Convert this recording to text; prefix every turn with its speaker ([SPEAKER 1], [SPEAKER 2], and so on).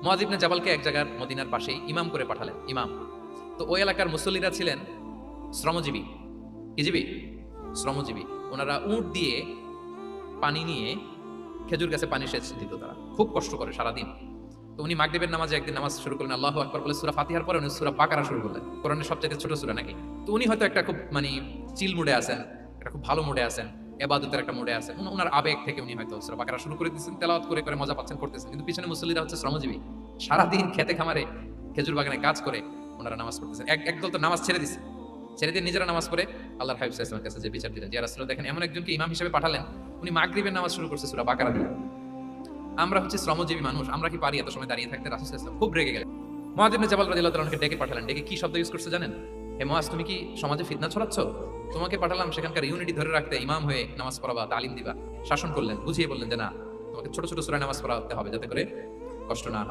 [SPEAKER 1] মুআয ইবনে জাবালকে এক জায়গার মদিনার পাশেই ইমাম করে পাঠালেন, ইমাম। তো ওই এলাকার মুসল্লিরা ছিলেন শ্রমজীবী। কি জীবী? শ্রমজীবী। ওনারা উট দিয়ে পানি নিয়ে খেজুর গাছে পানি সেচ দিত, তারা খুব কষ্ট করে সারাদিন। তো উনি মাগরিবের নামাজে একদিন নামাজ শুরু করলেন, আল্লাহু আকবার বলে সূরা ফাতিহার পরে উনি সূরা বাকারা শুরু করলেন। কোরআনের সবচেয়ে ছোট সূরা নাকি। তো উনি হয়তো একটা খুব চিল মুডে আছেন, একটা খুব ভালো মুডে আছেন, ইবাদতের একটা মুডে আছেন। ওনার আবেগ থেকে উনি হয়তো সূরা বাকারা শুরু করে দিয়েছেন, তেলাওয়াত করে করে মজা পাচ্ছেন, করতেছেন। কিন্তু পিছনে মুসল্লিরা হচ্ছে শ্রমজীবী, সারাদিন খেতে খামারে খেজুর বাগানে কাজ করে ওনারা নামাজ পড়তেছেন। একদল তো নামাজ ছেড়ে দিছে, ছেড়ে দিয়ে নিজেরা নামাজ পড়ে আল্লাহর হাবিব সাল্লাল্লাহু আলাইহি ওয়াসাল্লামের কাছে যে বিচার দিলেন, ইয়া রাসূলুল্লাহ দেখেন এমন একজনকে ইমাম হিসেবে পাঠালেন, উনি মাগরিবের নামাজ শুরু করছে সূরা বাকারা দিয়ে। আমরা হচ্ছে শ্রমজীবী মানুষ, আমরা কি পারি এত সময় দাঁড়িয়ে থাকতে? রাসূল সাল্লাল্লাহু আলাইহি ওয়াসাল্লাম খুব রেগে গেলেন। মুআয ইবনে জাবাল রাদিয়াল্লাহু তাআলাকে ডেকে পাঠালেন। ডেকে কি শব্দ ইউজ করছে জানেন? হে মুআয, তুমি কি সমাজে ফিতনা ছড়াচ্ছ? তোমাকে পাঠালাম সেখানকার ইউনিটি ধরে রাখতে, ইমাম হয়ে নামাজ পড়াবা, তালিম দিবা। শাসন করলেন, বুঝিয়ে বললেন যে না, তোমাকে ছোট ছোট সূরা নামাজ পড়াতে হবে যাতে করে কষ্ট না হয়।